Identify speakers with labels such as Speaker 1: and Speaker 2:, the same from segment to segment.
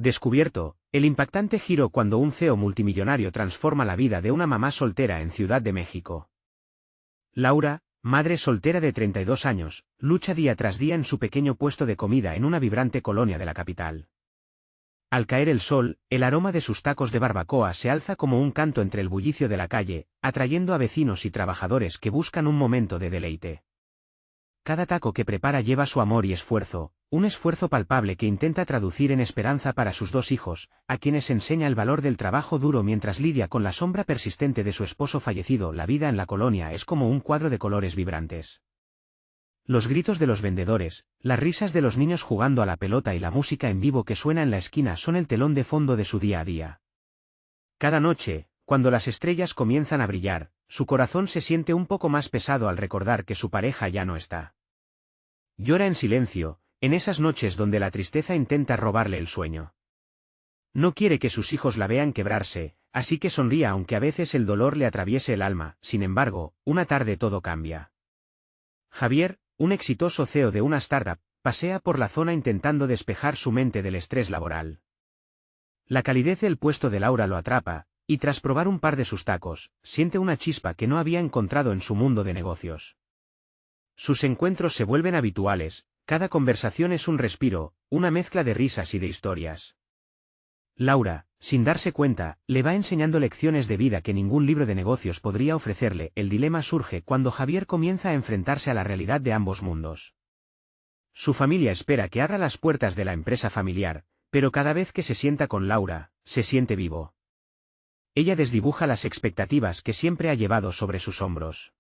Speaker 1: Descubierto, el impactante giro cuando un CEO multimillonario transforma la vida de una mamá soltera en Ciudad de México. Laura, madre soltera de 32 años, lucha día tras día en su pequeño puesto de comida en una vibrante colonia de la capital. Al caer el sol, el aroma de sus tacos de barbacoa se alza como un canto entre el bullicio de la calle, atrayendo a vecinos y trabajadores que buscan un momento de deleite. Cada taco que prepara lleva su amor y esfuerzo, un esfuerzo palpable que intenta traducir en esperanza para sus dos hijos, a quienes enseña el valor del trabajo duro mientras lidia con la sombra persistente de su esposo fallecido. La vida en la colonia es como un cuadro de colores vibrantes. Los gritos de los vendedores, las risas de los niños jugando a la pelota y la música en vivo que suena en la esquina son el telón de fondo de su día a día. Cada noche, cuando las estrellas comienzan a brillar, su corazón se siente un poco más pesado al recordar que su pareja ya no está. Llora en silencio, en esas noches donde la tristeza intenta robarle el sueño. No quiere que sus hijos la vean quebrarse, así que sonríe aunque a veces el dolor le atraviese el alma. Sin embargo, una tarde todo cambia. Javier, un exitoso CEO de una startup, pasea por la zona intentando despejar su mente del estrés laboral. La calidez del puesto de Laura lo atrapa, y tras probar un par de sus tacos, siente una chispa que no había encontrado en su mundo de negocios. Sus encuentros se vuelven habituales, cada conversación es un respiro, una mezcla de risas y de historias. Laura, sin darse cuenta, le va enseñando lecciones de vida que ningún libro de negocios podría ofrecerle. El dilema surge cuando Javier comienza a enfrentarse a la realidad de ambos mundos. Su familia espera que abra las puertas de la empresa familiar, pero cada vez que se sienta con Laura, se siente vivo. Ella desdibuja las expectativas que siempre ha llevado sobre sus hombros.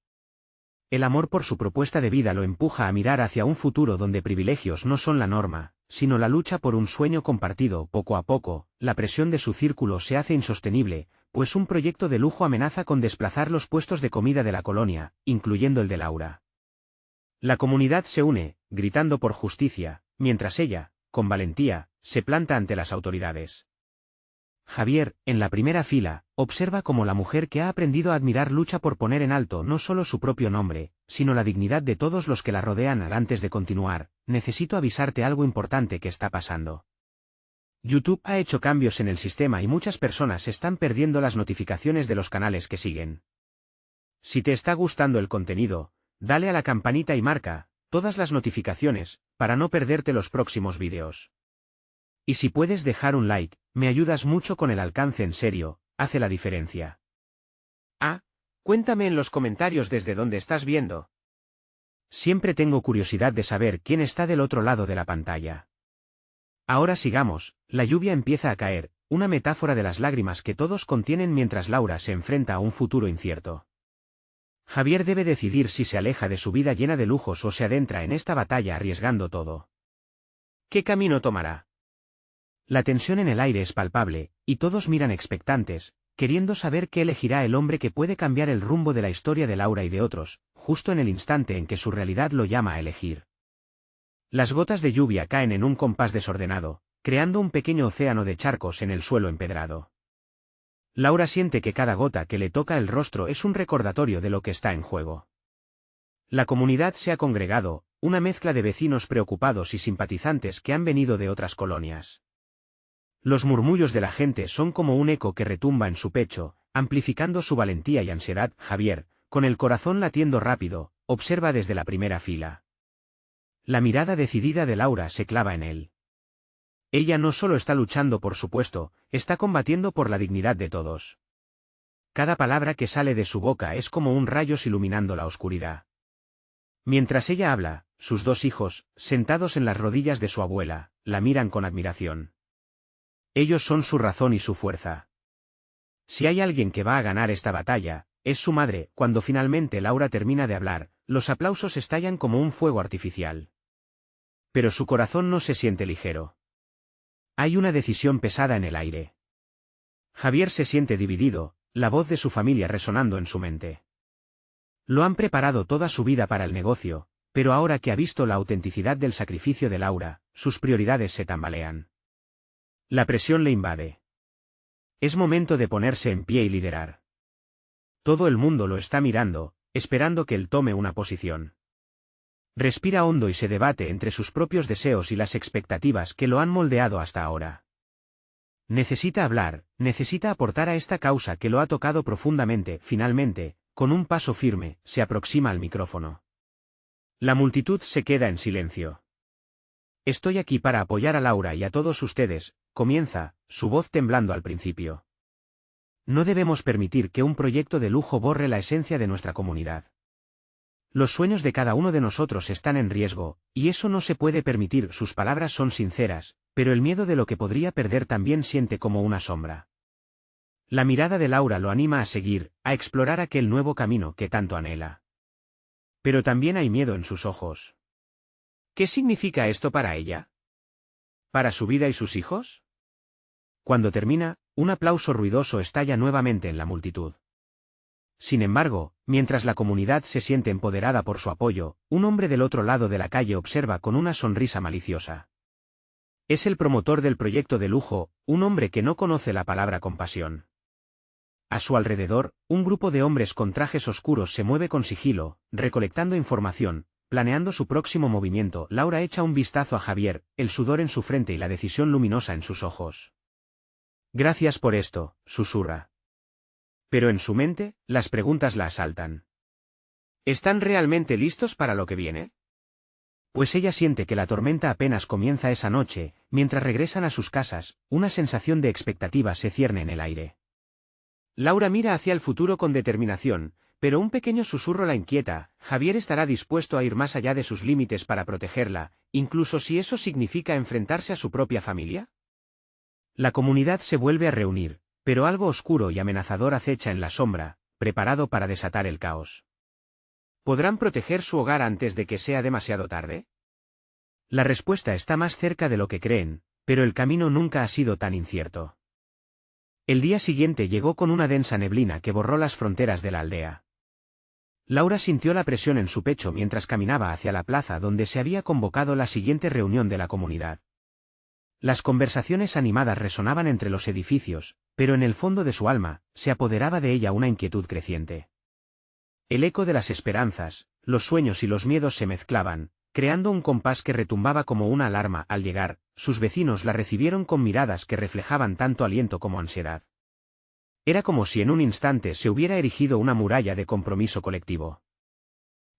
Speaker 1: El amor por su propuesta de vida lo empuja a mirar hacia un futuro donde privilegios no son la norma, sino la lucha por un sueño compartido. Poco a poco, la presión de su círculo se hace insostenible, pues un proyecto de lujo amenaza con desplazar los puestos de comida de la colonia, incluyendo el de Laura. La comunidad se une, gritando por justicia, mientras ella, con valentía, se planta ante las autoridades. Javier, en la primera fila, observa cómo la mujer que ha aprendido a admirar lucha por poner en alto no solo su propio nombre, sino la dignidad de todos los que la rodean. Antes de continuar, necesito avisarte algo importante que está pasando. YouTube ha hecho cambios en el sistema y muchas personas están perdiendo las notificaciones de los canales que siguen. Si te está gustando el contenido, dale a la campanita y marca todas las notificaciones, para no perderte los próximos vídeos. Y si puedes dejar un like, me ayudas mucho con el alcance. En serio, hace la diferencia. Cuéntame en los comentarios desde dónde estás viendo. Siempre tengo curiosidad de saber quién está del otro lado de la pantalla. Ahora sigamos, la lluvia empieza a caer, una metáfora de las lágrimas que todos contienen mientras Laura se enfrenta a un futuro incierto. Javier debe decidir si se aleja de su vida llena de lujos o se adentra en esta batalla arriesgando todo. ¿Qué camino tomará? La tensión en el aire es palpable, y todos miran expectantes, queriendo saber qué elegirá el hombre que puede cambiar el rumbo de la historia de Laura y de otros, justo en el instante en que su realidad lo llama a elegir. Las gotas de lluvia caen en un compás desordenado, creando un pequeño océano de charcos en el suelo empedrado. Laura siente que cada gota que le toca el rostro es un recordatorio de lo que está en juego. La comunidad se ha congregado, una mezcla de vecinos preocupados y simpatizantes que han venido de otras colonias. Los murmullos de la gente son como un eco que retumba en su pecho, amplificando su valentía y ansiedad. Javier, con el corazón latiendo rápido, observa desde la primera fila. La mirada decidida de Laura se clava en él. Ella no solo está luchando por su puesto, está combatiendo por la dignidad de todos. Cada palabra que sale de su boca es como un rayo iluminando la oscuridad. Mientras ella habla, sus dos hijos, sentados en las rodillas de su abuela, la miran con admiración. Ellos son su razón y su fuerza. Si hay alguien que va a ganar esta batalla, es su madre. Cuando finalmente Laura termina de hablar, los aplausos estallan como un fuego artificial. Pero su corazón no se siente ligero. Hay una decisión pesada en el aire. Javier se siente dividido, la voz de su familia resonando en su mente. Lo han preparado toda su vida para el negocio, pero ahora que ha visto la autenticidad del sacrificio de Laura, sus prioridades se tambalean. La presión le invade. Es momento de ponerse en pie y liderar. Todo el mundo lo está mirando, esperando que él tome una posición. Respira hondo y se debate entre sus propios deseos y las expectativas que lo han moldeado hasta ahora. Necesita hablar, necesita aportar a esta causa que lo ha tocado profundamente. Finalmente, con un paso firme, se aproxima al micrófono. La multitud se queda en silencio. Estoy aquí para apoyar a Laura y a todos ustedes, comienza, su voz temblando al principio. No debemos permitir que un proyecto de lujo borre la esencia de nuestra comunidad. Los sueños de cada uno de nosotros están en riesgo, y eso no se puede permitir. Sus palabras son sinceras, pero el miedo de lo que podría perder también siente como una sombra. La mirada de Laura lo anima a seguir, a explorar aquel nuevo camino que tanto anhela. Pero también hay miedo en sus ojos. ¿Qué significa esto para ella? ¿Para su vida y sus hijos? Cuando termina, un aplauso ruidoso estalla nuevamente en la multitud. Sin embargo, mientras la comunidad se siente empoderada por su apoyo, un hombre del otro lado de la calle observa con una sonrisa maliciosa. Es el promotor del proyecto de lujo, un hombre que no conoce la palabra compasión. A su alrededor, un grupo de hombres con trajes oscuros se mueve con sigilo, recolectando información, planeando su próximo movimiento. Laura echa un vistazo a Javier, el sudor en su frente y la decisión luminosa en sus ojos. Gracias por esto, susurra. Pero en su mente, las preguntas la asaltan. ¿Están realmente listos para lo que viene? Pues ella siente que la tormenta apenas comienza esa noche. Mientras regresan a sus casas, una sensación de expectativa se cierne en el aire. Laura mira hacia el futuro con determinación, pero un pequeño susurro la inquieta. Javier estará dispuesto a ir más allá de sus límites para protegerla, incluso si eso significa enfrentarse a su propia familia. La comunidad se vuelve a reunir, pero algo oscuro y amenazador acecha en la sombra, preparado para desatar el caos. ¿Podrán proteger su hogar antes de que sea demasiado tarde? La respuesta está más cerca de lo que creen, pero el camino nunca ha sido tan incierto. El día siguiente llegó con una densa neblina que borró las fronteras de la aldea. Laura sintió la presión en su pecho mientras caminaba hacia la plaza donde se había convocado la siguiente reunión de la comunidad. Las conversaciones animadas resonaban entre los edificios, pero en el fondo de su alma, se apoderaba de ella una inquietud creciente. El eco de las esperanzas, los sueños y los miedos se mezclaban, creando un compás que retumbaba como una alarma. Al llegar, sus vecinos la recibieron con miradas que reflejaban tanto aliento como ansiedad. Era como si en un instante se hubiera erigido una muralla de compromiso colectivo.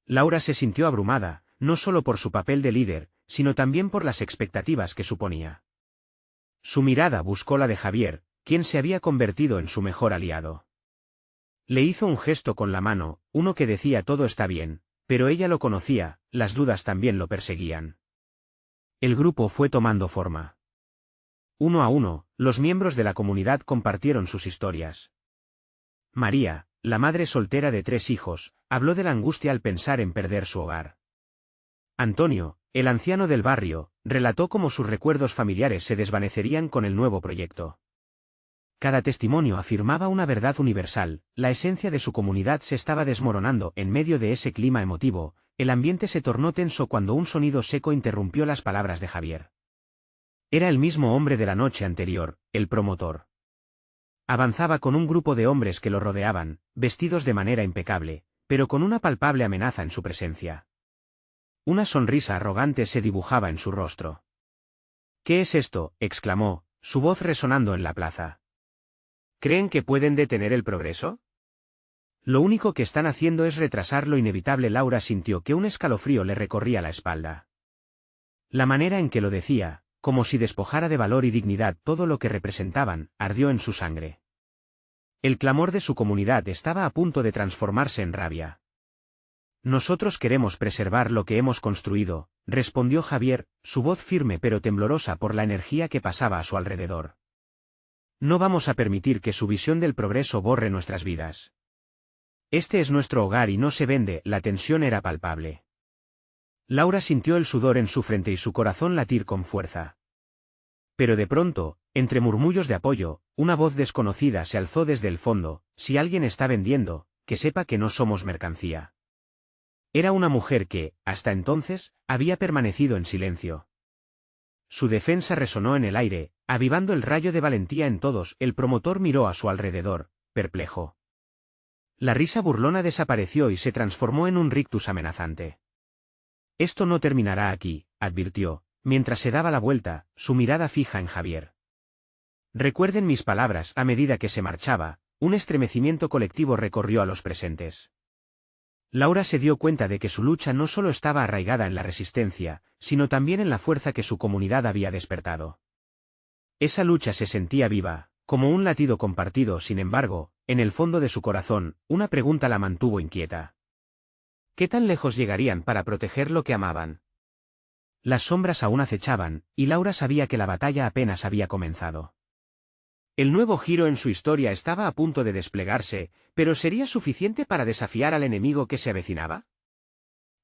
Speaker 1: Laura se sintió abrumada, no solo por su papel de líder, sino también por las expectativas que suponía. Su mirada buscó la de Javier, quien se había convertido en su mejor aliado. Le hizo un gesto con la mano, uno que decía todo está bien, pero ella lo conocía, las dudas también lo perseguían. El grupo fue tomando forma. Uno a uno, los miembros de la comunidad compartieron sus historias. María, la madre soltera de 3 hijos, habló de la angustia al pensar en perder su hogar. Antonio, el anciano del barrio, relató cómo sus recuerdos familiares se desvanecerían con el nuevo proyecto. Cada testimonio afirmaba una verdad universal: la esencia de su comunidad se estaba desmoronando. En medio de ese clima emotivo, el ambiente se tornó tenso cuando un sonido seco interrumpió las palabras de Javier. Era el mismo hombre de la noche anterior, el promotor. Avanzaba con un grupo de hombres que lo rodeaban, vestidos de manera impecable, pero con una palpable amenaza en su presencia. Una sonrisa arrogante se dibujaba en su rostro. «¿Qué es esto?», exclamó, su voz resonando en la plaza. «¿Creen que pueden detener el progreso? Lo único que están haciendo es retrasar lo inevitable». Laura sintió que un escalofrío le recorría la espalda. La manera en que lo decía, como si despojara de valor y dignidad todo lo que representaban, ardió en su sangre. El clamor de su comunidad estaba a punto de transformarse en rabia. «Nosotros queremos preservar lo que hemos construido», respondió Javier, su voz firme pero temblorosa por la energía que pasaba a su alrededor. «No vamos a permitir que su visión del progreso borre nuestras vidas. Este es nuestro hogar y no se vende». La tensión era palpable. Laura sintió el sudor en su frente y su corazón latir con fuerza. Pero de pronto, entre murmullos de apoyo, una voz desconocida se alzó desde el fondo: «Si alguien está vendiendo, que sepa que no somos mercancía». Era una mujer que, hasta entonces, había permanecido en silencio. Su defensa resonó en el aire, avivando el rayo de valentía en todos. El promotor miró a su alrededor, perplejo. La risa burlona desapareció y se transformó en un rictus amenazante. «Esto no terminará aquí», advirtió, mientras se daba la vuelta, su mirada fija en Javier. Recuerden mis palabras. A medida que se marchaba, un estremecimiento colectivo recorrió a los presentes. Laura se dio cuenta de que su lucha no solo estaba arraigada en la resistencia, sino también en la fuerza que su comunidad había despertado. Esa lucha se sentía viva, como un latido compartido. Sin embargo, en el fondo de su corazón, una pregunta la mantuvo inquieta. ¿Qué tan lejos llegarían para proteger lo que amaban? Las sombras aún acechaban, y Laura sabía que la batalla apenas había comenzado. El nuevo giro en su historia estaba a punto de desplegarse, pero ¿sería suficiente para desafiar al enemigo que se avecinaba?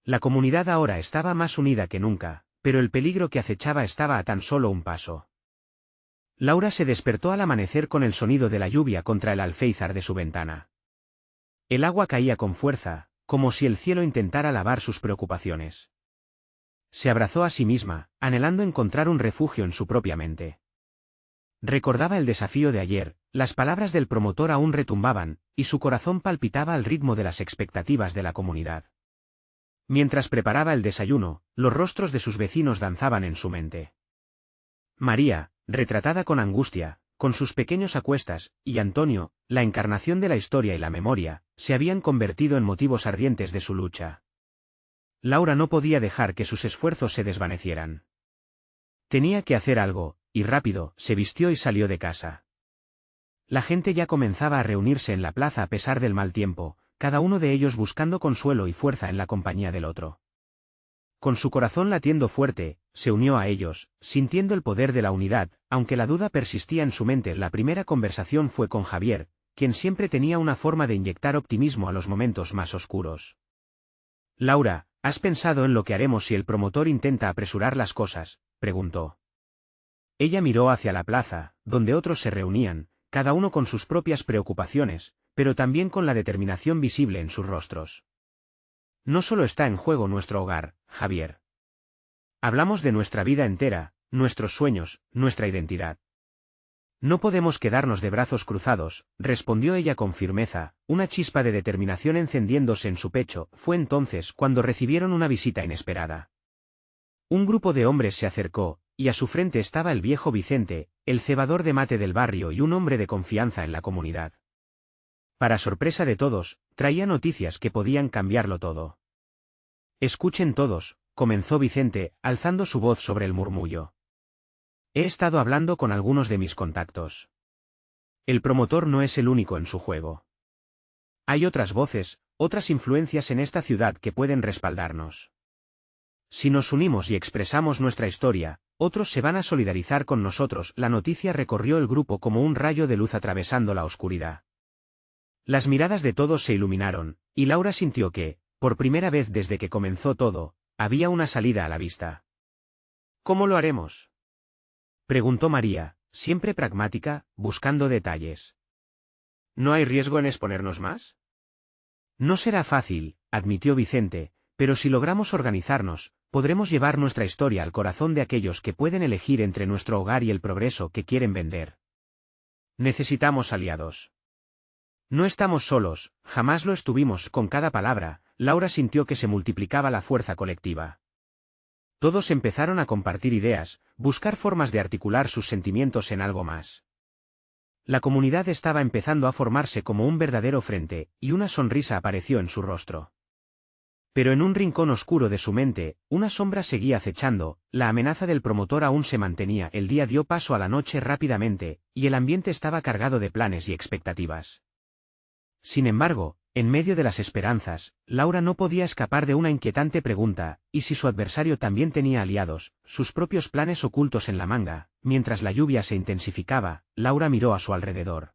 Speaker 1: La comunidad ahora estaba más unida que nunca, pero el peligro que acechaba estaba a tan solo un paso. Laura se despertó al amanecer con el sonido de la lluvia contra el alféizar de su ventana. El agua caía con fuerza, como si el cielo intentara lavar sus preocupaciones. Se abrazó a sí misma, anhelando encontrar un refugio en su propia mente. Recordaba el desafío de ayer, las palabras del promotor aún retumbaban, y su corazón palpitaba al ritmo de las expectativas de la comunidad. Mientras preparaba el desayuno, los rostros de sus vecinos danzaban en su mente. María, retratada con angustia, con sus pequeños acuestas, y Antonio, la encarnación de la historia y la memoria, se habían convertido en motivos ardientes de su lucha. Laura no podía dejar que sus esfuerzos se desvanecieran. Tenía que hacer algo, y rápido. Se vistió y salió de casa. La gente ya comenzaba a reunirse en la plaza a pesar del mal tiempo, cada uno de ellos buscando consuelo y fuerza en la compañía del otro. Con su corazón latiendo fuerte, se unió a ellos, sintiendo el poder de la unidad, aunque la duda persistía en su mente. La primera conversación fue con Javier, quien siempre tenía una forma de inyectar optimismo a los momentos más oscuros. Laura, ¿has pensado en lo que haremos si el promotor intenta apresurar las cosas?, preguntó. Ella miró hacia la plaza, donde otros se reunían, cada uno con sus propias preocupaciones, pero también con la determinación visible en sus rostros. No solo está en juego nuestro hogar, Javier. Hablamos de nuestra vida entera, nuestros sueños, nuestra identidad. No podemos quedarnos de brazos cruzados, respondió ella con firmeza, una chispa de determinación encendiéndose en su pecho. Fue entonces cuando recibieron una visita inesperada. Un grupo de hombres se acercó, y a su frente estaba el viejo Vicente, el cebador de mate del barrio y un hombre de confianza en la comunidad. Para sorpresa de todos, traía noticias que podían cambiarlo todo. Escuchen todos, comenzó Vicente, alzando su voz sobre el murmullo. He estado hablando con algunos de mis contactos. El promotor no es el único en su juego. Hay otras voces, otras influencias en esta ciudad que pueden respaldarnos. Si nos unimos y expresamos nuestra historia, otros se van a solidarizar con nosotros. La noticia recorrió el grupo como un rayo de luz atravesando la oscuridad. Las miradas de todos se iluminaron, y Laura sintió que, por primera vez desde que comenzó todo, había una salida a la vista. ¿Cómo lo haremos?, preguntó María, siempre pragmática, buscando detalles. ¿No hay riesgo en exponernos más? No será fácil, admitió Vicente, pero si logramos organizarnos, podremos llevar nuestra historia al corazón de aquellos que pueden elegir entre nuestro hogar y el progreso que quieren vender. Necesitamos aliados. No estamos solos, jamás lo estuvimos. Con cada palabra, Laura sintió que se multiplicaba la fuerza colectiva. Todos empezaron a compartir ideas, buscar formas de articular sus sentimientos en algo más. La comunidad estaba empezando a formarse como un verdadero frente, y una sonrisa apareció en su rostro. Pero en un rincón oscuro de su mente, una sombra seguía acechando. La amenaza del promotor aún se mantenía. El día dio paso a la noche rápidamente, y el ambiente estaba cargado de planes y expectativas. Sin embargo, en medio de las esperanzas, Laura no podía escapar de una inquietante pregunta: ¿y si su adversario también tenía aliados, sus propios planes ocultos en la manga? Mientras la lluvia se intensificaba, Laura miró a su alrededor.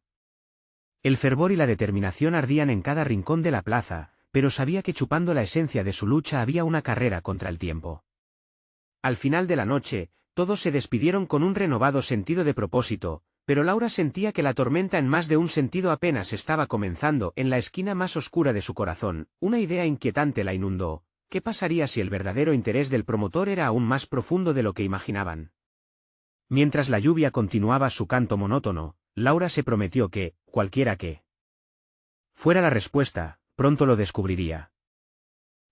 Speaker 1: El fervor y la determinación ardían en cada rincón de la plaza, pero sabía que chupando la esencia de su lucha había una carrera contra el tiempo. Al final de la noche, todos se despidieron con un renovado sentido de propósito, pero Laura sentía que la tormenta en más de un sentido apenas estaba comenzando. En la esquina más oscura de su corazón, una idea inquietante la inundó: ¿qué pasaría si el verdadero interés del promotor era aún más profundo de lo que imaginaban? Mientras la lluvia continuaba su canto monótono, Laura se prometió que, cualquiera que fuera la respuesta, pronto lo descubriría.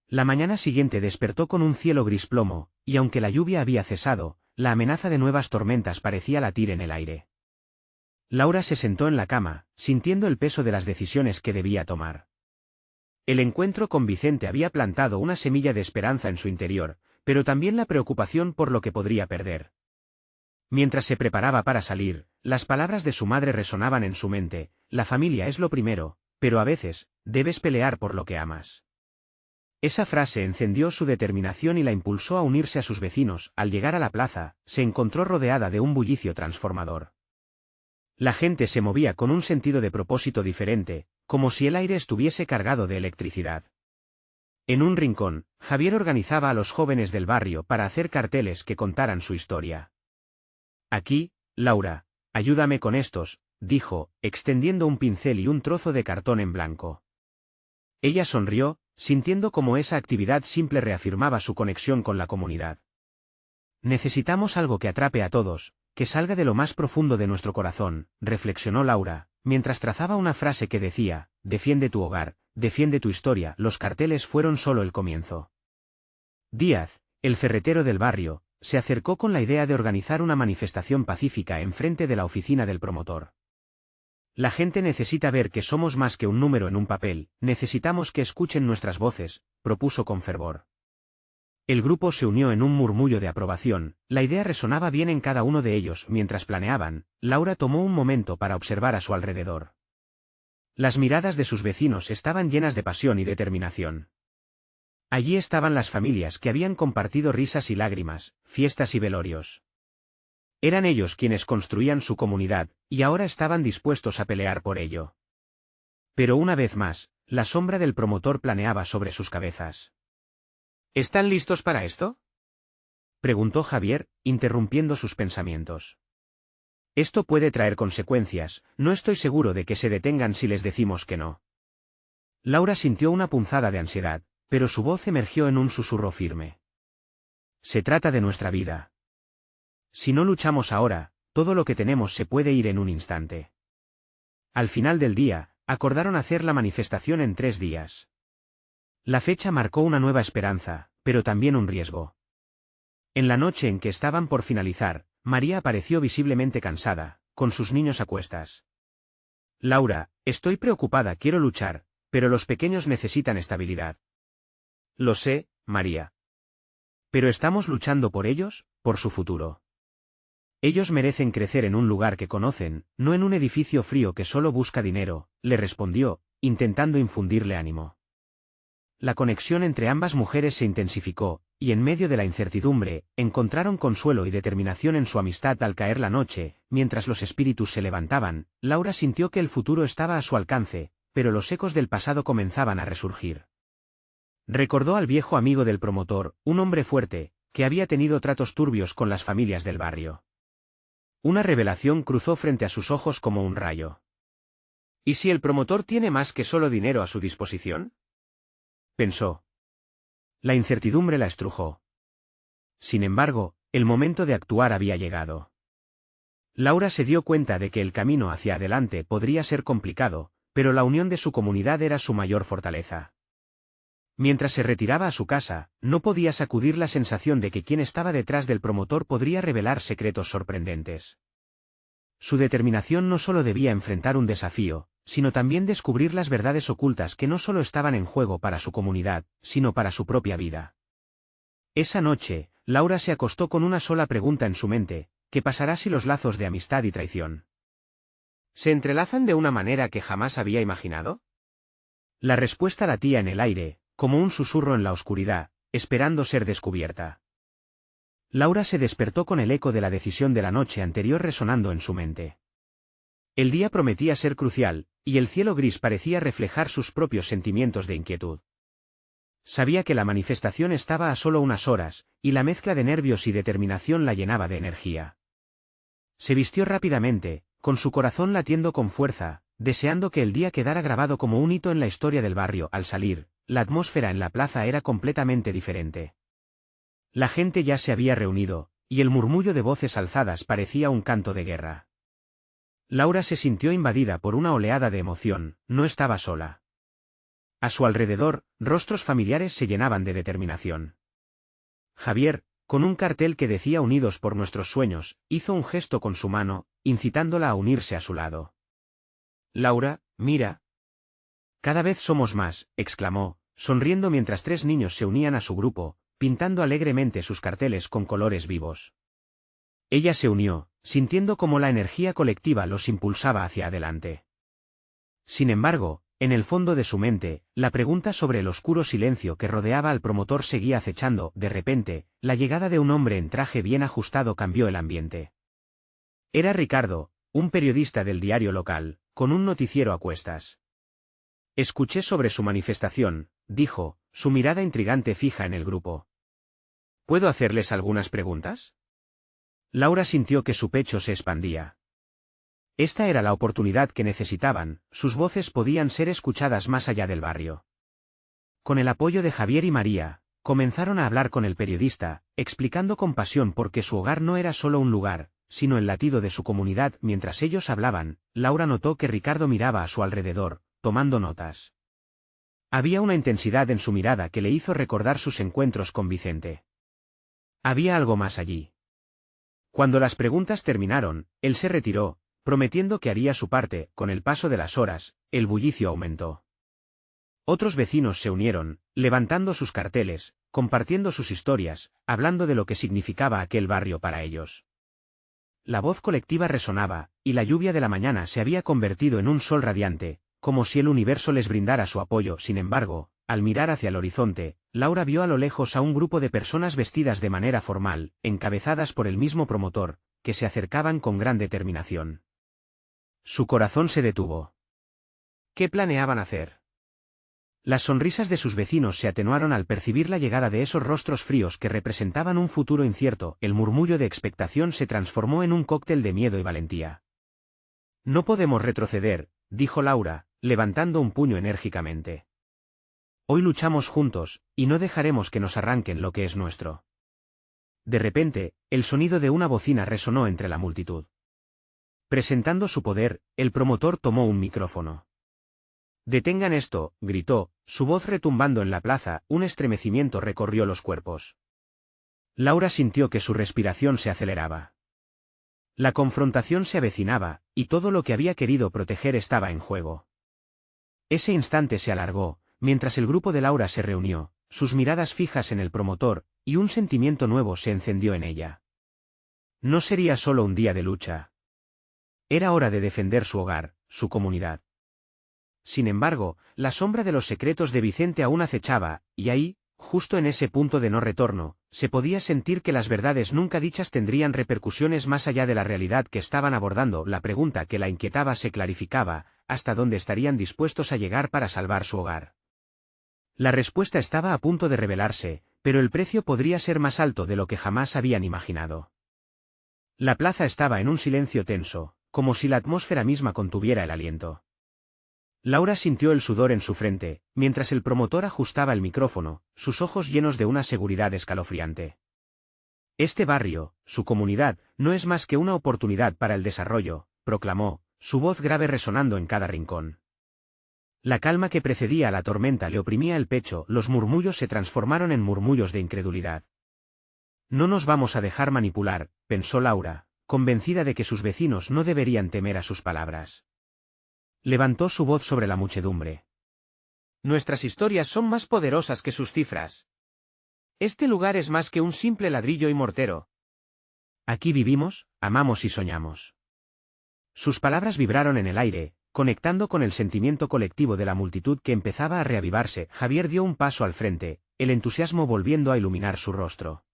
Speaker 1: La mañana siguiente despertó con un cielo gris plomo, y aunque la lluvia había cesado, la amenaza de nuevas tormentas parecía latir en el aire. Laura se sentó en la cama, sintiendo el peso de las decisiones que debía tomar. El encuentro con Vicente había plantado una semilla de esperanza en su interior, pero también la preocupación por lo que podría perder. Mientras se preparaba para salir, las palabras de su madre resonaban en su mente: la familia es lo primero, pero a veces, debes pelear por lo que amas. Esa frase encendió su determinación y la impulsó a unirse a sus vecinos. Al llegar a la plaza, se encontró rodeada de un bullicio transformador. La gente se movía con un sentido de propósito diferente, como si el aire estuviese cargado de electricidad. En un rincón, Javier organizaba a los jóvenes del barrio para hacer carteles que contaran su historia. Aquí, Laura, ayúdame con estos, dijo, extendiendo un pincel y un trozo de cartón en blanco. Ella sonrió, sintiendo cómo esa actividad simple reafirmaba su conexión con la comunidad. Necesitamos algo que atrape a todos, que salga de lo más profundo de nuestro corazón, reflexionó Laura, mientras trazaba una frase que decía: defiende tu hogar, defiende tu historia. Los carteles fueron solo el comienzo. Díaz, el ferretero del barrio, se acercó con la idea de organizar una manifestación pacífica enfrente de la oficina del promotor. La gente necesita ver que somos más que un número en un papel, necesitamos que escuchen nuestras voces, propuso con fervor. El grupo se unió en un murmullo de aprobación. La idea resonaba bien en cada uno de ellos. Mientras planeaban, Laura tomó un momento para observar a su alrededor. Las miradas de sus vecinos estaban llenas de pasión y determinación. Allí estaban las familias que habían compartido risas y lágrimas, fiestas y velorios. Eran ellos quienes construían su comunidad, y ahora estaban dispuestos a pelear por ello. Pero una vez más, la sombra del promotor planeaba sobre sus cabezas. ¿Están listos para esto?, preguntó Javier, interrumpiendo sus pensamientos. Esto puede traer consecuencias, no estoy seguro de que se detengan si les decimos que no. Laura sintió una punzada de ansiedad, pero su voz emergió en un susurro firme. Se trata de nuestra vida. Si no luchamos ahora, todo lo que tenemos se puede ir en un instante. Al final del día, acordaron hacer la manifestación en 3 días. La fecha marcó una nueva esperanza, pero también un riesgo. En la noche en que estaban por finalizar, María apareció visiblemente cansada, con sus niños a cuestas. Laura, estoy preocupada, quiero luchar, pero los pequeños necesitan estabilidad. Lo sé, María. Pero estamos luchando por ellos, por su futuro. Ellos merecen crecer en un lugar que conocen, no en un edificio frío que solo busca dinero, le respondió, intentando infundirle ánimo. La conexión entre ambas mujeres se intensificó, y en medio de la incertidumbre, encontraron consuelo y determinación en su amistad. Al caer la noche, mientras los espíritus se levantaban, Laura sintió que el futuro estaba a su alcance, pero los ecos del pasado comenzaban a resurgir. Recordó al viejo amigo del promotor, un hombre fuerte, que había tenido tratos turbios con las familias del barrio. Una revelación cruzó frente a sus ojos como un rayo. ¿Y si el promotor tiene más que solo dinero a su disposición?, pensó. La incertidumbre la estrujó. Sin embargo, el momento de actuar había llegado. Laura se dio cuenta de que el camino hacia adelante podría ser complicado, pero la unión de su comunidad era su mayor fortaleza. Mientras se retiraba a su casa, no podía sacudir la sensación de que quien estaba detrás del promotor podría revelar secretos sorprendentes. Su determinación no solo debía enfrentar un desafío, sino también descubrir las verdades ocultas que no solo estaban en juego para su comunidad, sino para su propia vida. Esa noche, Laura se acostó con una sola pregunta en su mente: ¿qué pasará si los lazos de amistad y traición se entrelazan de una manera que jamás había imaginado? La respuesta latía en el aire, como un susurro en la oscuridad, esperando ser descubierta. Laura se despertó con el eco de la decisión de la noche anterior resonando en su mente. El día prometía ser crucial, y el cielo gris parecía reflejar sus propios sentimientos de inquietud. Sabía que la manifestación estaba a solo unas horas, y la mezcla de nervios y determinación la llenaba de energía. Se vistió rápidamente, con su corazón latiendo con fuerza, deseando que el día quedara grabado como un hito en la historia del barrio. Al salir, la atmósfera en la plaza era completamente diferente. La gente ya se había reunido, y el murmullo de voces alzadas parecía un canto de guerra. Laura se sintió invadida por una oleada de emoción, no estaba sola. A su alrededor, rostros familiares se llenaban de determinación. Javier, con un cartel que decía Unidos por nuestros sueños, hizo un gesto con su mano, incitándola a unirse a su lado. Laura, mira. Cada vez somos más, exclamó, sonriendo mientras 3 niños se unían a su grupo, pintando alegremente sus carteles con colores vivos. Ella se unió, sintiendo cómo la energía colectiva los impulsaba hacia adelante. Sin embargo, en el fondo de su mente, la pregunta sobre el oscuro silencio que rodeaba al promotor seguía acechando. De repente, la llegada de un hombre en traje bien ajustado cambió el ambiente. Era Ricardo, un periodista del diario local, con un noticiero a cuestas. Escuché sobre su manifestación, dijo, su mirada intrigante fija en el grupo. ¿Puedo hacerles algunas preguntas? Laura sintió que su pecho se expandía. Esta era la oportunidad que necesitaban, sus voces podían ser escuchadas más allá del barrio. Con el apoyo de Javier y María, comenzaron a hablar con el periodista, explicando con pasión por qué su hogar no era solo un lugar, sino el latido de su comunidad. Mientras ellos hablaban, Laura notó que Ricardo miraba a su alrededor, tomando notas. Había una intensidad en su mirada que le hizo recordar sus encuentros con Vicente. Había algo más allí. Cuando las preguntas terminaron, él se retiró, prometiendo que haría su parte. Con el paso de las horas, el bullicio aumentó. Otros vecinos se unieron, levantando sus carteles, compartiendo sus historias, hablando de lo que significaba aquel barrio para ellos. La voz colectiva resonaba, y la lluvia de la mañana se había convertido en un sol radiante, como si el universo les brindara su apoyo. Sin embargo, al mirar hacia el horizonte, Laura vio a lo lejos a un grupo de personas vestidas de manera formal, encabezadas por el mismo promotor, que se acercaban con gran determinación. Su corazón se detuvo. ¿Qué planeaban hacer? Las sonrisas de sus vecinos se atenuaron al percibir la llegada de esos rostros fríos que representaban un futuro incierto. El murmullo de expectación se transformó en un cóctel de miedo y valentía. No podemos retroceder, dijo Laura, levantando un puño enérgicamente. Hoy luchamos juntos, y no dejaremos que nos arranquen lo que es nuestro. De repente, el sonido de una bocina resonó entre la multitud. Presentando su poder, el promotor tomó un micrófono. «Detengan esto», gritó, su voz retumbando en la plaza. Un estremecimiento recorrió los cuerpos. Laura sintió que su respiración se aceleraba. La confrontación se avecinaba, y todo lo que había querido proteger estaba en juego. Ese instante se alargó, mientras el grupo de Laura se reunió, sus miradas fijas en el promotor, y un sentimiento nuevo se encendió en ella. No sería solo un día de lucha. Era hora de defender su hogar, su comunidad. Sin embargo, la sombra de los secretos de Vicente aún acechaba, y ahí, justo en ese punto de no retorno, se podía sentir que las verdades nunca dichas tendrían repercusiones más allá de la realidad que estaban abordando. La pregunta que la inquietaba se clarificaba: ¿hasta dónde estarían dispuestos a llegar para salvar su hogar? La respuesta estaba a punto de revelarse, pero el precio podría ser más alto de lo que jamás habían imaginado. La plaza estaba en un silencio tenso, como si la atmósfera misma contuviera el aliento. Laura sintió el sudor en su frente, mientras el promotor ajustaba el micrófono, sus ojos llenos de una seguridad escalofriante. Este barrio, su comunidad, no es más que una oportunidad para el desarrollo, proclamó, su voz grave resonando en cada rincón. La calma que precedía a la tormenta le oprimía el pecho. Los murmullos se transformaron en murmullos de incredulidad. No nos vamos a dejar manipular, pensó Laura, convencida de que sus vecinos no deberían temer a sus palabras. Levantó su voz sobre la muchedumbre. Nuestras historias son más poderosas que sus cifras. Este lugar es más que un simple ladrillo y mortero. Aquí vivimos, amamos y soñamos. Sus palabras vibraron en el aire, conectando con el sentimiento colectivo de la multitud que empezaba a reavivarse. Javier dio un paso al frente, el entusiasmo volviendo a iluminar su rostro.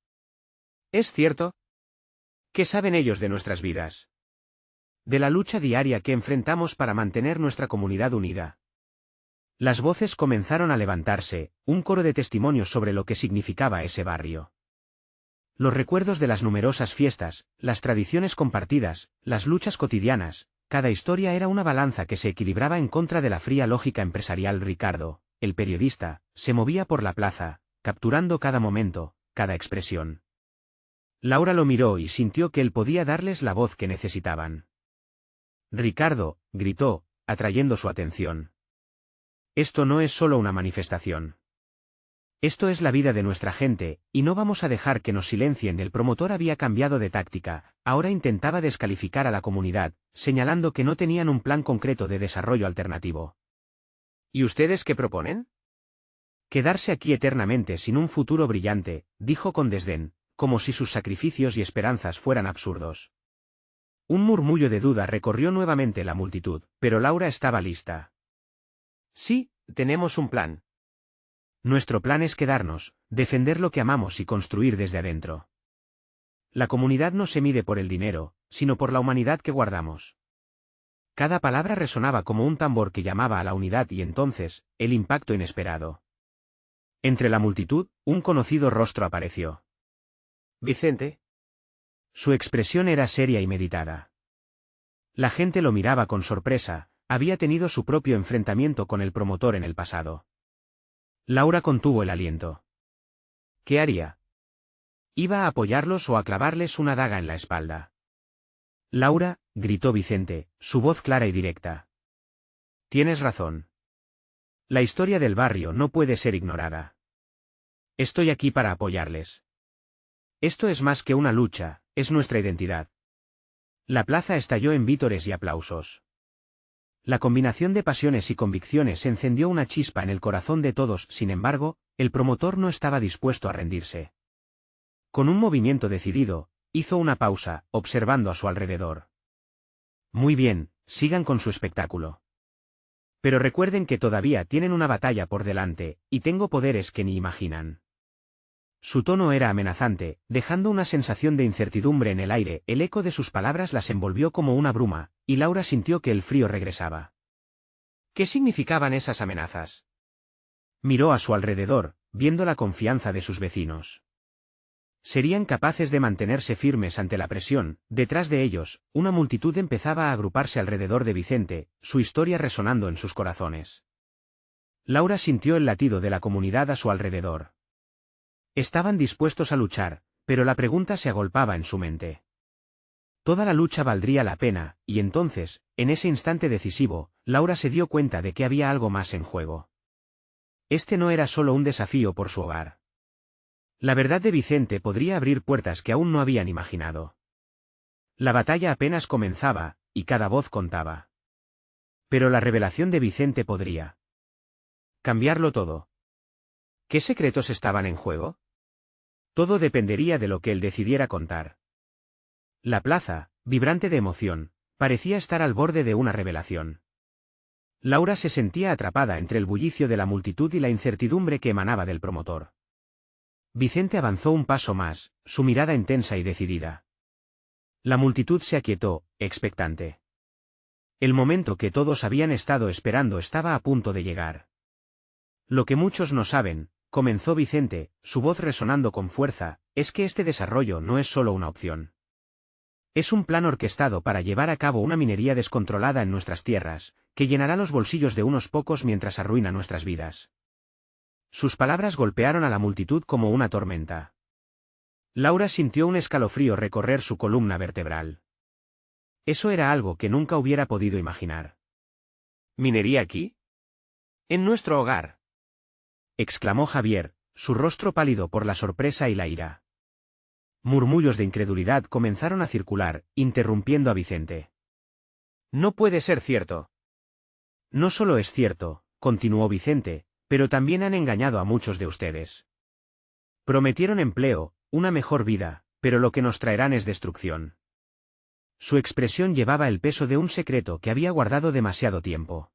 Speaker 1: ¿Es cierto? ¿Qué saben ellos de nuestras vidas? De la lucha diaria que enfrentamos para mantener nuestra comunidad unida. Las voces comenzaron a levantarse, un coro de testimonios sobre lo que significaba ese barrio. Los recuerdos de las numerosas fiestas, las tradiciones compartidas, las luchas cotidianas, cada historia era una balanza que se equilibraba en contra de la fría lógica empresarial. Ricardo, el periodista, se movía por la plaza, capturando cada momento, cada expresión. Laura lo miró y sintió que él podía darles la voz que necesitaban. «Ricardo», gritó, atrayendo su atención. «Esto no es solo una manifestación. Esto es la vida de nuestra gente, y no vamos a dejar que nos silencien. El promotor había cambiado de táctica, ahora intentaba descalificar a la comunidad, señalando que no tenían un plan concreto de desarrollo alternativo.
Speaker 2: ¿Y ustedes qué proponen?
Speaker 1: Quedarse aquí eternamente sin un futuro brillante, dijo con desdén, como si sus sacrificios y esperanzas fueran absurdos. Un murmullo de duda recorrió nuevamente la multitud, pero Laura estaba lista.
Speaker 2: Sí, tenemos un plan.
Speaker 1: Nuestro plan es quedarnos, defender lo que amamos y construir desde adentro. La comunidad no se mide por el dinero, sino por la humanidad que guardamos. Cada palabra resonaba como un tambor que llamaba a la unidad y entonces, el impacto inesperado. Entre la multitud, un conocido rostro apareció.
Speaker 2: Vicente.
Speaker 1: Su expresión era seria y meditada. La gente lo miraba con sorpresa, había tenido su propio enfrentamiento con el promotor en el pasado. Laura contuvo el aliento.
Speaker 2: ¿Qué haría?
Speaker 1: ¿Iba a apoyarlos o a clavarles una daga en la espalda? Laura, gritó Vicente, su voz clara y directa. Tienes razón. La historia del barrio no puede ser ignorada. Estoy aquí para apoyarles. Esto es más que una lucha, es nuestra identidad. La plaza estalló en vítores y aplausos. La combinación de pasiones y convicciones encendió una chispa en el corazón de todos. Sin embargo, el promotor no estaba dispuesto a rendirse. Con un movimiento decidido, hizo una pausa, observando a su alrededor. Muy bien, sigan con su espectáculo. Pero recuerden que todavía tienen una batalla por delante, y tengo poderes que ni imaginan. Su tono era amenazante, dejando una sensación de incertidumbre en el aire. El eco de sus palabras las envolvió como una bruma, y Laura sintió que el frío regresaba.
Speaker 2: ¿Qué significaban esas amenazas?
Speaker 1: Miró a su alrededor, viendo la confianza de sus vecinos. Serían capaces de mantenerse firmes ante la presión. Detrás de ellos, una multitud empezaba a agruparse alrededor de Vicente, su historia resonando en sus corazones. Laura sintió el latido de la comunidad a su alrededor. Estaban dispuestos a luchar, pero la pregunta se agolpaba en su mente. Toda la lucha valdría la pena, y entonces, en ese instante decisivo, Laura se dio cuenta de que había algo más en juego. Este no era solo un desafío por su hogar. La verdad de Vicente podría abrir puertas que aún no habían imaginado. La batalla apenas comenzaba, y cada voz contaba. Pero la revelación de Vicente podría cambiarlo todo. ¿Qué secretos estaban en juego? Todo dependería de lo que él decidiera contar. La plaza, vibrante de emoción, parecía estar al borde de una revelación. Laura se sentía atrapada entre el bullicio de la multitud y la incertidumbre que emanaba del promotor. Vicente avanzó un paso más, su mirada intensa y decidida. La multitud se aquietó, expectante. El momento que todos habían estado esperando estaba a punto de llegar. Lo que muchos no saben, comenzó Vicente, su voz resonando con fuerza, es que este desarrollo no es solo una opción. Es un plan orquestado para llevar a cabo una minería descontrolada en nuestras tierras, que llenará los bolsillos de unos pocos mientras arruina nuestras vidas. Sus palabras golpearon a la multitud como una tormenta. Laura sintió un escalofrío recorrer su columna vertebral. Eso era algo que nunca hubiera podido imaginar.
Speaker 2: ¿Minería aquí? En nuestro hogar,
Speaker 1: exclamó Javier, su rostro pálido por la sorpresa y la ira. Murmullos de incredulidad comenzaron a circular, interrumpiendo a Vicente.
Speaker 2: No puede ser cierto.
Speaker 1: No solo es cierto, continuó Vicente, pero también han engañado a muchos de ustedes. Prometieron empleo, una mejor vida, pero lo que nos traerán es destrucción. Su expresión llevaba el peso de un secreto que había guardado demasiado tiempo.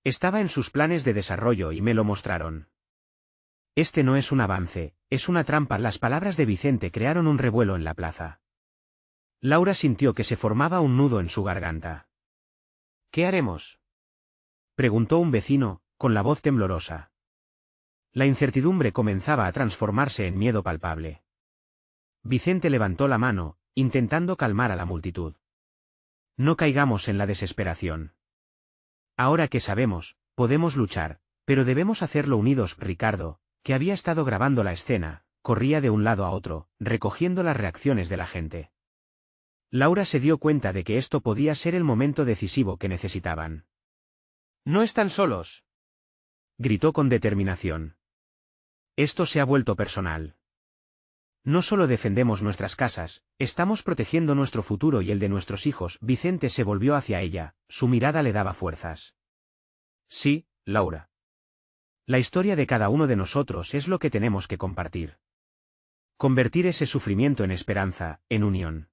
Speaker 1: Estaba en sus planes de desarrollo y me lo mostraron. Este no es un avance, es una trampa. Las palabras de Vicente crearon un revuelo en la plaza. Laura sintió que se formaba un nudo en su garganta.
Speaker 2: ¿Qué haremos?,
Speaker 1: preguntó un vecino, con la voz temblorosa. La incertidumbre comenzaba a transformarse en miedo palpable. Vicente levantó la mano, intentando calmar a la multitud. No caigamos en la desesperación. Ahora que sabemos, podemos luchar, pero debemos hacerlo unidos. Ricardo, que había estado grabando la escena, corría de un lado a otro, recogiendo las reacciones de la gente. Laura se dio cuenta de que esto podía ser el momento decisivo que necesitaban.
Speaker 2: No están solos,
Speaker 1: gritó con determinación. Esto se ha vuelto personal. No solo defendemos nuestras casas, estamos protegiendo nuestro futuro y el de nuestros hijos. Vicente se volvió hacia ella, su mirada le daba fuerzas. Sí, Laura. La historia de cada uno de nosotros es lo que tenemos que compartir. Convertir ese sufrimiento en esperanza, en unión.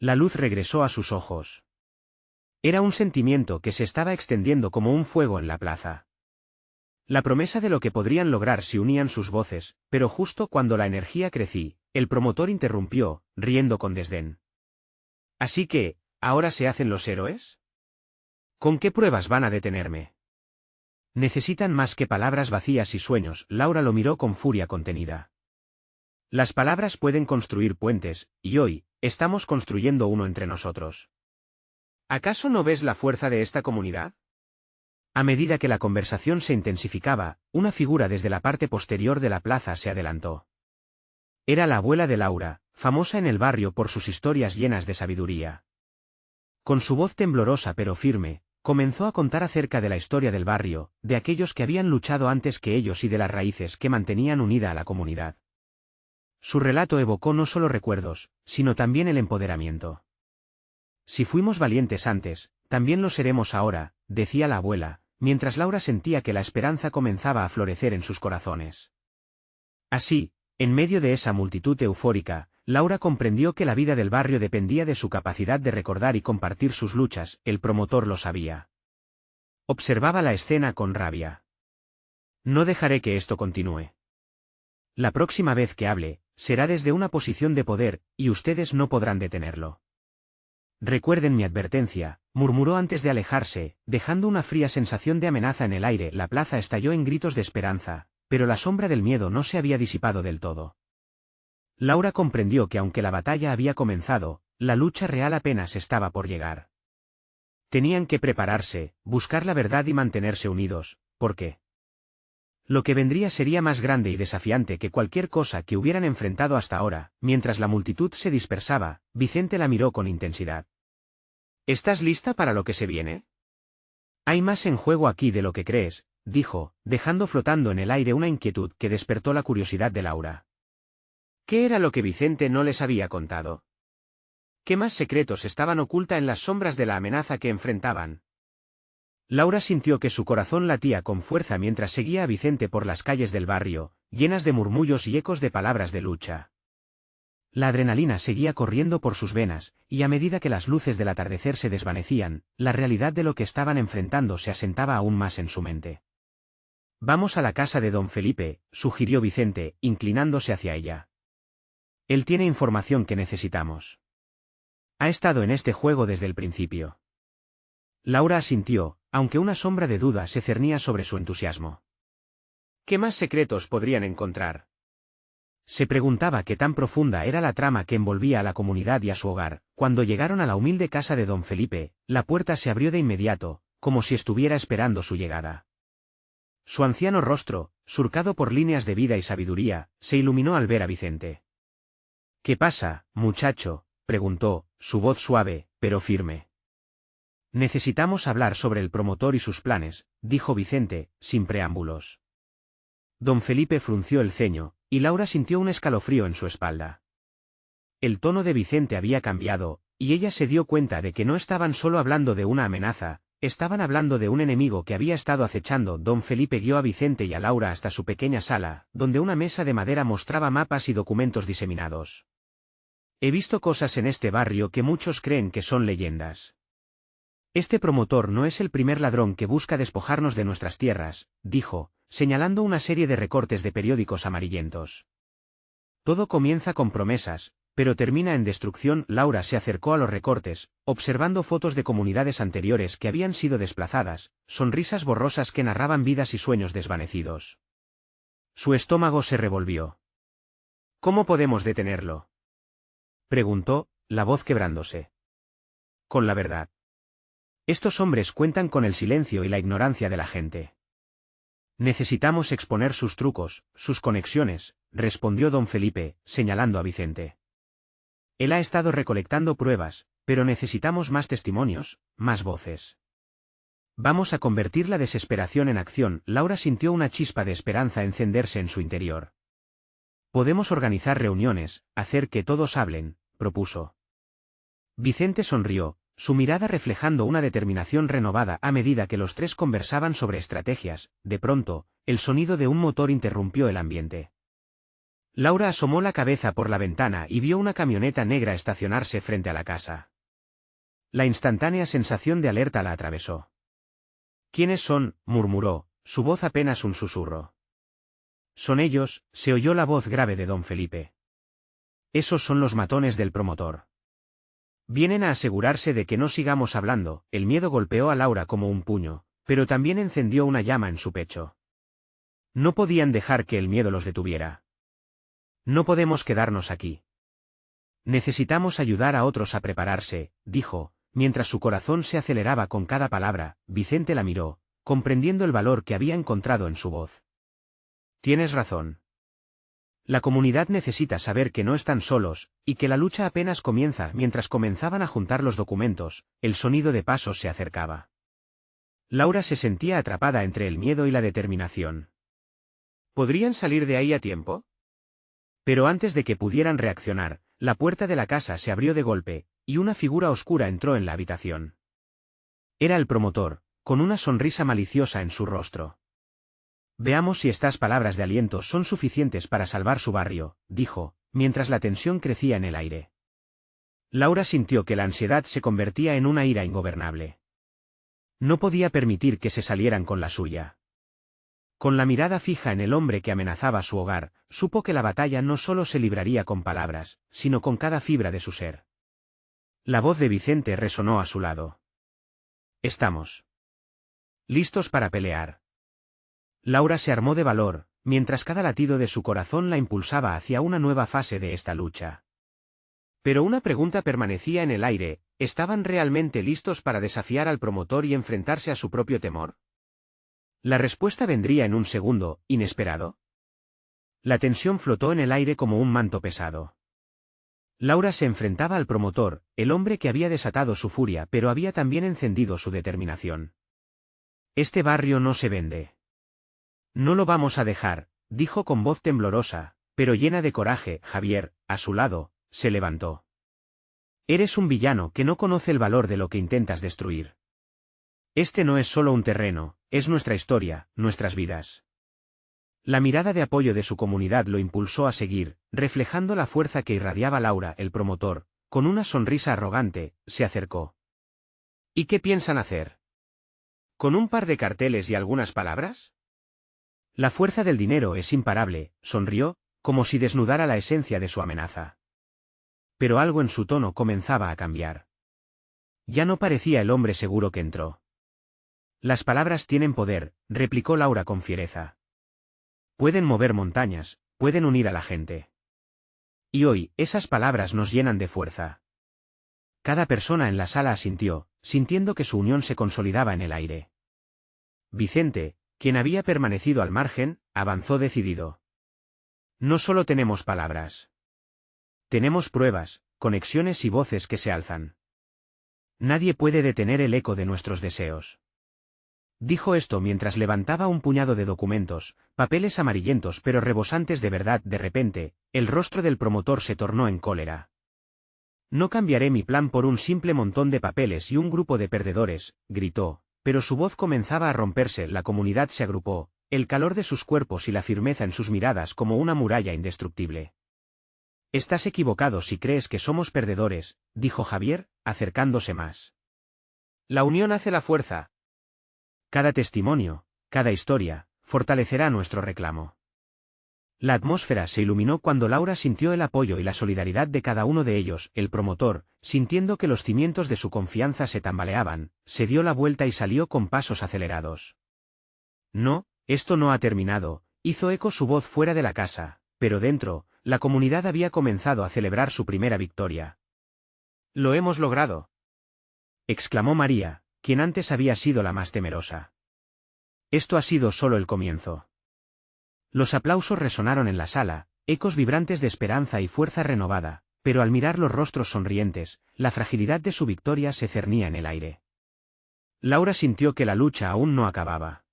Speaker 1: La luz regresó a sus ojos. Era un sentimiento que se estaba extendiendo como un fuego en la plaza. La promesa de lo que podrían lograr si unían sus voces, pero justo cuando la energía crecía, el promotor interrumpió, riendo con desdén. ¿Así que, ahora se hacen los héroes? ¿Con qué pruebas van a detenerme? Necesitan más que palabras vacías y sueños. Laura lo miró con furia contenida. Las palabras pueden construir puentes, y hoy, estamos construyendo uno entre nosotros. ¿Acaso no ves la fuerza de esta comunidad? A medida que la conversación se intensificaba, una figura desde la parte posterior de la plaza se adelantó. Era la abuela de Laura, famosa en el barrio por sus historias llenas de sabiduría. Con su voz temblorosa pero firme, comenzó a contar acerca de la historia del barrio, de aquellos que habían luchado antes que ellos y de las raíces que mantenían unida a la comunidad. Su relato evocó no solo recuerdos, sino también el empoderamiento. Si fuimos valientes antes, también lo seremos ahora, decía la abuela, mientras Laura sentía que la esperanza comenzaba a florecer en sus corazones. Así, en medio de esa multitud eufórica, Laura comprendió que la vida del barrio dependía de su capacidad de recordar y compartir sus luchas. El promotor lo sabía. Observaba la escena con rabia. No dejaré que esto continúe. La próxima vez que hable, será desde una posición de poder, y ustedes no podrán detenerlo. Recuerden mi advertencia, murmuró antes de alejarse, dejando una fría sensación de amenaza en el aire. La plaza estalló en gritos de esperanza, pero la sombra del miedo no se había disipado del todo. Laura comprendió que aunque la batalla había comenzado, la lucha real apenas estaba por llegar. Tenían que prepararse, buscar la verdad y mantenerse unidos, porque lo que vendría sería más grande y desafiante que cualquier cosa que hubieran enfrentado hasta ahora. Mientras la multitud se dispersaba, Vicente la miró con intensidad. ¿Estás lista para lo que se viene? Hay más en juego aquí de lo que crees, dijo, dejando flotando en el aire una inquietud que despertó la curiosidad de Laura. ¿Qué era lo que Vicente no les había contado? ¿Qué más secretos estaban ocultos en las sombras de la amenaza que enfrentaban? Laura sintió que su corazón latía con fuerza mientras seguía a Vicente por las calles del barrio, llenas de murmullos y ecos de palabras de lucha. La adrenalina seguía corriendo por sus venas, y a medida que las luces del atardecer se desvanecían, la realidad de lo que estaban enfrentando se asentaba aún más en su mente. Vamos a la casa de don Felipe, sugirió Vicente, inclinándose hacia ella. Él tiene información que necesitamos. Ha estado en este juego desde el principio. Laura asintió, aunque una sombra de duda se cernía sobre su entusiasmo. ¿Qué más secretos podrían encontrar? Se preguntaba qué tan profunda era la trama que envolvía a la comunidad y a su hogar. Cuando llegaron a la humilde casa de don Felipe, la puerta se abrió de inmediato, como si estuviera esperando su llegada. Su anciano rostro, surcado por líneas de vida y sabiduría, se iluminó al ver a Vicente. ¿Qué pasa, muchacho?, preguntó, su voz suave, pero firme. Necesitamos hablar sobre el promotor y sus planes, dijo Vicente, sin preámbulos. Don Felipe frunció el ceño, y Laura sintió un escalofrío en su espalda. El tono de Vicente había cambiado, y ella se dio cuenta de que no estaban solo hablando de una amenaza, estaban hablando de un enemigo que había estado acechando. Don Felipe guió a Vicente y a Laura hasta su pequeña sala, donde una mesa de madera mostraba mapas y documentos diseminados. He visto cosas en este barrio que muchos creen que son leyendas. Este promotor no es el primer ladrón que busca despojarnos de nuestras tierras, dijo, señalando una serie de recortes de periódicos amarillentos. Todo comienza con promesas, pero termina en destrucción. Laura se acercó a los recortes, observando fotos de comunidades anteriores que habían sido desplazadas, sonrisas borrosas que narraban vidas y sueños desvanecidos. Su estómago se revolvió. ¿Cómo podemos detenerlo?, preguntó, la voz quebrándose. Con la verdad. Estos hombres cuentan con el silencio y la ignorancia de la gente. Necesitamos exponer sus trucos, sus conexiones, respondió don Felipe, señalando a Vicente. Él ha estado recolectando pruebas, pero necesitamos más testimonios, más voces. Vamos a convertir la desesperación en acción. Laura sintió una chispa de esperanza encenderse en su interior. Podemos organizar reuniones, hacer que todos hablen, propuso. Vicente sonrió, su mirada reflejando una determinación renovada a medida que los tres conversaban sobre estrategias. De pronto, el sonido de un motor interrumpió el ambiente. Laura asomó la cabeza por la ventana y vio una camioneta negra estacionarse frente a la casa. La instantánea sensación de alerta la atravesó. ¿Quiénes son?, murmuró, su voz apenas un susurro. Son ellos, se oyó la voz grave de don Felipe. Esos son los matones del promotor. Vienen a asegurarse de que no sigamos hablando. El miedo golpeó a Laura como un puño, pero también encendió una llama en su pecho. No podían dejar que el miedo los detuviera. No podemos quedarnos aquí. Necesitamos ayudar a otros a prepararse, dijo, mientras su corazón se aceleraba con cada palabra. Vicente la miró, comprendiendo el valor que había encontrado en su voz. Tienes razón. La comunidad necesita saber que no están solos, y que la lucha apenas comienza. Mientras comenzaban a juntar los documentos, el sonido de pasos se acercaba. Laura se sentía atrapada entre el miedo y la determinación. ¿Podrían salir de ahí a tiempo? Pero antes de que pudieran reaccionar, la puerta de la casa se abrió de golpe, y una figura oscura entró en la habitación. Era el promotor, con una sonrisa maliciosa en su rostro. Veamos si estas palabras de aliento son suficientes para salvar su barrio, dijo, mientras la tensión crecía en el aire. Laura sintió que la ansiedad se convertía en una ira ingobernable. No podía permitir que se salieran con la suya. Con la mirada fija en el hombre que amenazaba su hogar, supo que la batalla no solo se libraría con palabras, sino con cada fibra de su ser. La voz de Vicente resonó a su lado. Estamos listos para pelear. Laura se armó de valor, mientras cada latido de su corazón la impulsaba hacia una nueva fase de esta lucha. Pero una pregunta permanecía en el aire: ¿estaban realmente listos para desafiar al promotor y enfrentarse a su propio temor? La respuesta vendría en un segundo, inesperado. La tensión flotó en el aire como un manto pesado. Laura se enfrentaba al promotor, el hombre que había desatado su furia pero había también encendido su determinación. Este barrio no se vende. No lo vamos a dejar, dijo con voz temblorosa, pero llena de coraje. Javier, a su lado, se levantó. Eres un villano que no conoce el valor de lo que intentas destruir. Este no es solo un terreno, es nuestra historia, nuestras vidas. La mirada de apoyo de su comunidad lo impulsó a seguir, reflejando la fuerza que irradiaba Laura. El promotor, con una sonrisa arrogante, se acercó. ¿Y qué piensan hacer? ¿Con un par de carteles y algunas palabras? La fuerza del dinero es imparable, sonrió, como si desnudara la esencia de su amenaza. Pero algo en su tono comenzaba a cambiar. Ya no parecía el hombre seguro que entró. Las palabras tienen poder, replicó Laura con fiereza. Pueden mover montañas, pueden unir a la gente. Y hoy, esas palabras nos llenan de fuerza. Cada persona en la sala asintió, sintiendo que su unión se consolidaba en el aire. Vicente, quien había permanecido al margen, avanzó decidido. No solo tenemos palabras. Tenemos pruebas, conexiones y voces que se alzan. Nadie puede detener el eco de nuestros deseos. Dijo esto mientras levantaba un puñado de documentos, papeles amarillentos pero rebosantes de verdad. De repente, el rostro del promotor se tornó en cólera. No cambiaré mi plan por un simple montón de papeles y un grupo de perdedores, gritó, pero su voz comenzaba a romperse. La comunidad se agrupó, el calor de sus cuerpos y la firmeza en sus miradas como una muralla indestructible. Estás equivocado si crees que somos perdedores, dijo Javier, acercándose más. La unión hace la fuerza. Cada testimonio, cada historia, fortalecerá nuestro reclamo. La atmósfera se iluminó cuando Laura sintió el apoyo y la solidaridad de cada uno de ellos. El promotor, sintiendo que los cimientos de su confianza se tambaleaban, se dio la vuelta y salió con pasos acelerados. No, esto no ha terminado, hizo eco su voz fuera de la casa, pero dentro, la comunidad había comenzado a celebrar su primera victoria. «Lo hemos logrado», exclamó María, quien antes había sido la más temerosa. Esto ha sido solo el comienzo. Los aplausos resonaron en la sala, ecos vibrantes de esperanza y fuerza renovada, pero al mirar los rostros sonrientes, la fragilidad de su victoria se cernía en el aire. Laura sintió que la lucha aún no acababa.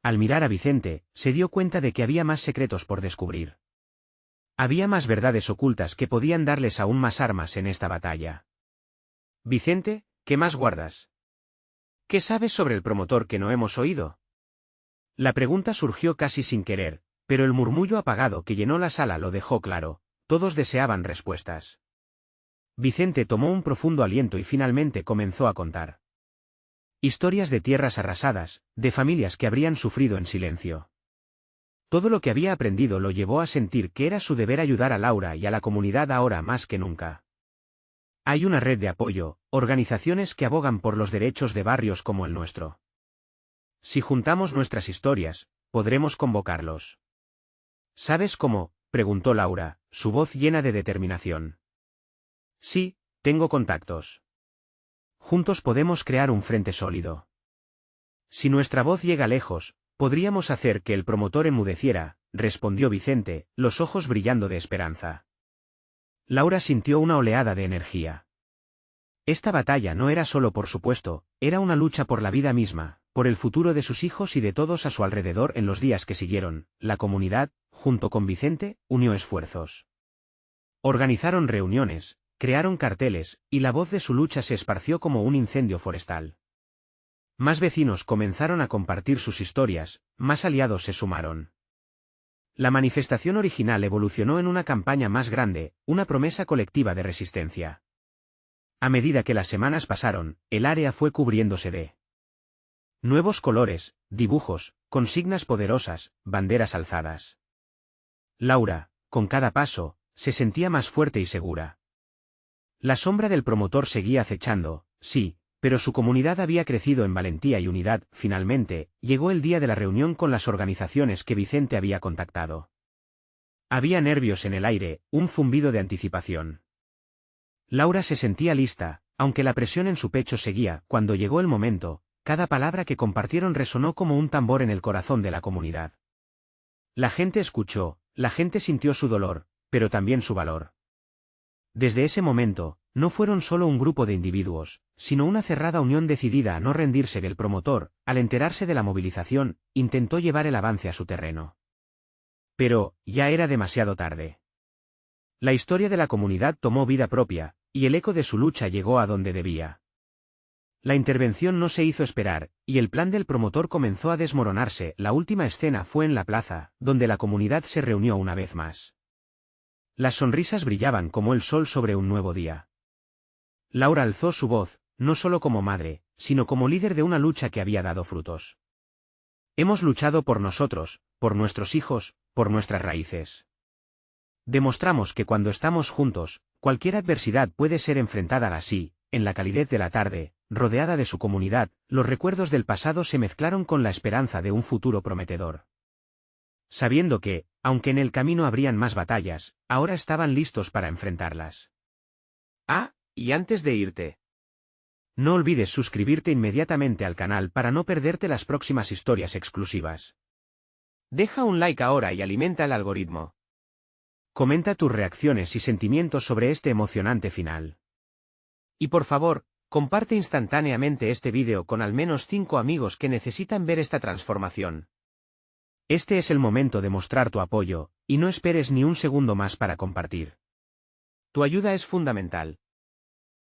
Speaker 1: Al mirar a Vicente, se dio cuenta de que había más secretos por descubrir. Había más verdades ocultas que podían darles aún más armas en esta batalla.
Speaker 2: Vicente, ¿qué más guardas? ¿Qué sabes sobre el promotor que no hemos oído?
Speaker 1: La pregunta surgió casi sin querer, pero el murmullo apagado que llenó la sala lo dejó claro. Todos deseaban respuestas. Vicente tomó un profundo aliento y finalmente comenzó a contar. Historias de tierras arrasadas, de familias que habrían sufrido en silencio. Todo lo que había aprendido lo llevó a sentir que era su deber ayudar a Laura y a la comunidad ahora más que nunca. Hay una red de apoyo, organizaciones que abogan por los derechos de barrios como el nuestro. Si juntamos nuestras historias, podremos convocarlos. ¿Sabes cómo?, preguntó Laura, su voz llena de determinación. Sí, tengo contactos. Juntos podemos crear un frente sólido. Si nuestra voz llega lejos, podríamos hacer que el promotor enmudeciera, respondió Vicente, los ojos brillando de esperanza. Laura sintió una oleada de energía. Esta batalla no era solo por su puesto, era una lucha por la vida misma, por el futuro de sus hijos y de todos a su alrededor. En los días que siguieron, la comunidad, junto con Vicente, unió esfuerzos. Organizaron reuniones, crearon carteles, y la voz de su lucha se esparció como un incendio forestal. Más vecinos comenzaron a compartir sus historias, más aliados se sumaron. La manifestación original evolucionó en una campaña más grande, una promesa colectiva de resistencia. A medida que las semanas pasaron, el área fue cubriéndose de nuevos colores, dibujos, consignas poderosas, banderas alzadas. Laura, con cada paso, se sentía más fuerte y segura. La sombra del promotor seguía acechando, sí, pero su comunidad había crecido en valentía y unidad. Finalmente, llegó el día de la reunión con las organizaciones que Vicente había contactado. Había nervios en el aire, un zumbido de anticipación. Laura se sentía lista, aunque la presión en su pecho seguía. Cuando llegó el momento, cada palabra que compartieron resonó como un tambor en el corazón de la comunidad. La gente escuchó, la gente sintió su dolor, pero también su valor. Desde ese momento, no fueron solo un grupo de individuos, sino una cerrada unión decidida a no rendirse. El promotor, al enterarse de la movilización, intentó llevar el avance a su terreno. Pero, ya era demasiado tarde. La historia de la comunidad tomó vida propia, y el eco de su lucha llegó a donde debía. La intervención no se hizo esperar, y el plan del promotor comenzó a desmoronarse. La última escena fue en la plaza, donde la comunidad se reunió una vez más. Las sonrisas brillaban como el sol sobre un nuevo día. Laura alzó su voz, no solo como madre, sino como líder de una lucha que había dado frutos. Hemos luchado por nosotros, por nuestros hijos, por nuestras raíces. Demostramos que cuando estamos juntos, cualquier adversidad puede ser enfrentada así. En la calidez de la tarde, rodeada de su comunidad, los recuerdos del pasado se mezclaron con la esperanza de un futuro prometedor. Sabiendo que, aunque en el camino habrían más batallas, ahora estaban listos para enfrentarlas.
Speaker 2: Y antes de irte,
Speaker 1: no olvides suscribirte inmediatamente al canal para no perderte las próximas historias exclusivas.
Speaker 2: deja un like ahora y alimenta el algoritmo.
Speaker 1: Comenta tus reacciones y sentimientos sobre este emocionante final.
Speaker 2: Y por favor, comparte instantáneamente este vídeo con al menos 5 amigos que necesitan ver esta transformación.
Speaker 1: Este es el momento de mostrar tu apoyo, y no esperes ni un segundo más para compartir.
Speaker 2: Tu ayuda es fundamental.